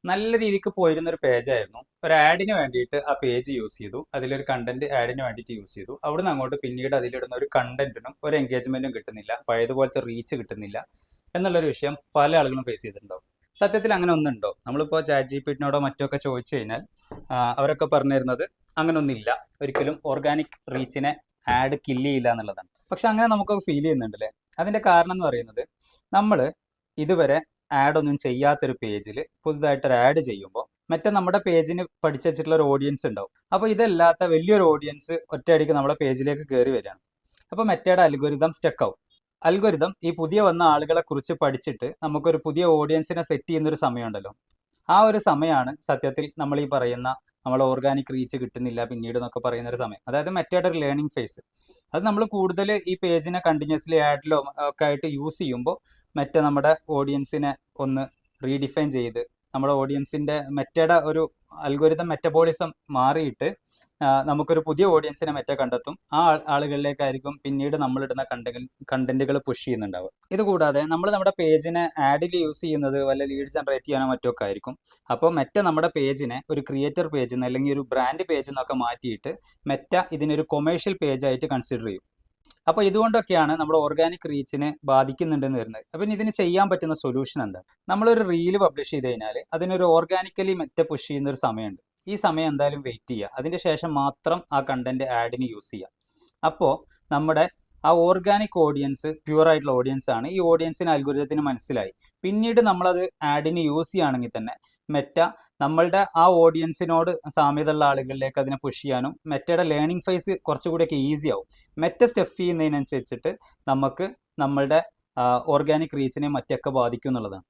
നല്ല രീതിക്ക് പോയിരുന്ന ഒരു പേജായിരുന്നു. ഒരു ആഡിന് വേണ്ടിയിട്ട് ആ പേജ് യൂസ് ചെയ്തു. അതിലൊരു കണ്ടന്റ് ആഡിന് വേണ്ടിയിട്ട് യൂസ് ചെയ്തു. അവിടുന്ന് അങ്ങോട്ട് പിന്നീട് അതിലിടുന്ന ഒരു കണ്ടന്റിനും ഒരു എൻഗേജ്മെന്റും കിട്ടുന്നില്ല, പഴയതുപോലത്തെ റീച്ച് കിട്ടുന്നില്ല എന്നുള്ളൊരു വിഷയം പല ആളുകളും ഫേസ് ചെയ്തിട്ടുണ്ടാവും. സത്യത്തിൽ അങ്ങനെ ഒന്നുണ്ടോ? നമ്മളിപ്പോൾ ചാറ്റ് ജിപിടിനോടോ മറ്റോ ഒക്കെ ചോദിച്ചു കഴിഞ്ഞാൽ അവരൊക്കെ പറഞ്ഞു തരുന്നത് അങ്ങനെ ഒന്നില്ല, ഒരിക്കലും ഓർഗാനിക് റീച്ചിനെ ആഡ് കില്ല് ചെയ്യില്ല എന്നുള്ളതാണ്. പക്ഷെ അങ്ങനെ നമുക്കൊക്കെ ഫീൽ ചെയ്യുന്നുണ്ട് അല്ലേ? അതിന്റെ കാരണം എന്ന് പറയുന്നത്, നമ്മൾ ഇതുവരെ ആഡ് ഒന്നും ചെയ്യാത്തൊരു പേജിൽ പുതുതായിട്ടൊരു ആഡ് ചെയ്യുമ്പോൾ മറ്റേ നമ്മുടെ പേജിന് പഠിച്ചു വെച്ചിട്ടുള്ള ഒരു ഓഡിയൻസ് ഉണ്ടാവും. അപ്പോൾ ഇതല്ലാത്ത വലിയൊരു ഓഡിയൻസ് ഒറ്റയടിക്ക് നമ്മളെ പേജിലേക്ക് കയറി വരികയാണ്. അപ്പോൾ മെറ്റയുടെ അൽഗോരിതം സ്റ്റക്ക് ആവും. അൽഗോരിതം ഈ പുതിയ വന്ന ആളുകളെ കുറിച്ച് പഠിച്ചിട്ട് നമുക്കൊരു പുതിയ ഓഡിയൻസിനെ സെറ്റ് ചെയ്യുന്ന ഒരു സമയമുണ്ടല്ലോ, ആ ഒരു സമയമാണ് സത്യത്തിൽ നമ്മൾ ഈ പറയുന്ന നമ്മൾ ഓർഗാനിക് റീച്ച് കിട്ടുന്നില്ല പിന്നീട് എന്നൊക്കെ പറയുന്ന ഒരു സമയം. അതായത് മെറ്റയുടെ ഒരു ലേണിംഗ് ഫേസ്. അത് നമ്മൾ കൂടുതൽ ഈ പേജിനെ കണ്ടിന്യൂസ്ലി ആഡിലോ ഒക്കെ ആയിട്ട് യൂസ് ചെയ്യുമ്പോൾ മെറ്റ നമ്മുടെ ഓഡിയൻസിനെ ഒന്ന് റീഡിഫൈൻ ചെയ്ത് നമ്മുടെ ഓഡിയൻസിന്റെ മെറ്റയുടെ ഒരു അൽഗോരിതം മെറ്റബോളിസം മാറിയിട്ട് നമുക്കൊരു പുതിയ ഓഡിയൻസിനെ മെറ്റ കണ്ടെത്തും. ആ ആളുകളിലേക്കായിരിക്കും പിന്നീട് നമ്മളിടുന്ന കണ്ടന്റുകൾ പുഷ് ചെയ്യുന്നുണ്ടാവുക. ഇത് കൂടാതെ നമ്മൾ നമ്മുടെ പേജിനെ ആഡിൽ യൂസ് ചെയ്യുന്നത് വല്ല ലീഡ് ജനറേറ്റ് ചെയ്യാനോ മറ്റോ ഒക്കെ ആയിരിക്കും. അപ്പോൾ മെറ്റ നമ്മുടെ പേജിനെ ഒരു ക്രിയേറ്റർ പേജിൽ നിന്ന് അല്ലെങ്കിൽ ഒരു ബ്രാൻഡ് പേജിൽ നിന്നൊക്കെ മാറ്റിയിട്ട് മെറ്റ ഇതിനൊരു കൊമേഴ്ഷ്യൽ പേജായിട്ട് കൺസിഡർ ചെയ്യും. അപ്പോൾ ഇതുകൊണ്ടൊക്കെയാണ് നമ്മുടെ ഓർഗാനിക് റീച്ചിനെ ബാധിക്കുന്നുണ്ടെന്ന് വരുന്നത്. അപ്പം ഇതിന് ചെയ്യാൻ പറ്റുന്ന സൊല്യൂഷൻ എന്താ? നമ്മളൊരു റീല് പബ്ലിഷ് ചെയ്ത് കഴിഞ്ഞാൽ അതിനൊരു ഓർഗാനിക്കലി മെറ്റ പുഷ് ചെയ്യുന്ന ഒരു സമയമുണ്ട്. ഈ സമയം എന്തായാലും വെയിറ്റ് ചെയ്യുക. അതിൻ്റെ ശേഷം മാത്രം ആ കണ്ടന്റ് ആഡിന് യൂസ് ചെയ്യുക. അപ്പോൾ നമ്മുടെ ആ ഓർഗാനിക് ഓഡിയൻസ് പ്യുവർ ആയിട്ടുള്ള ഓഡിയൻസ് ആണ്. ഈ ഓഡിയൻസിന് അൽഗോരിതത്തിന് മനസ്സിലായി. പിന്നീട് നമ്മളത് ആഡിന് യൂസ് ചെയ്യുകയാണെങ്കിൽ തന്നെ മെറ്റ നമ്മളുടെ ആ ഓഡിയൻസിനോട് സാമ്യതയുള്ള ആളുകളിലേക്ക് അതിനെ പുഷ് ചെയ്യാനും മെറ്റയുടെ ലേണിംഗ് ഫേസ് കുറച്ചുകൂടിയൊക്കെ ഈസി ആവും. മെറ്റ സ്റ്റെപ്പ് ചെയ്യുന്നതിനനുസരിച്ചിട്ട് നമുക്ക് നമ്മളുടെ ഓർഗാനിക് റീച്ചിനെ മറ്റൊക്കെ ബാധിക്കും എന്നുള്ളതാണ്.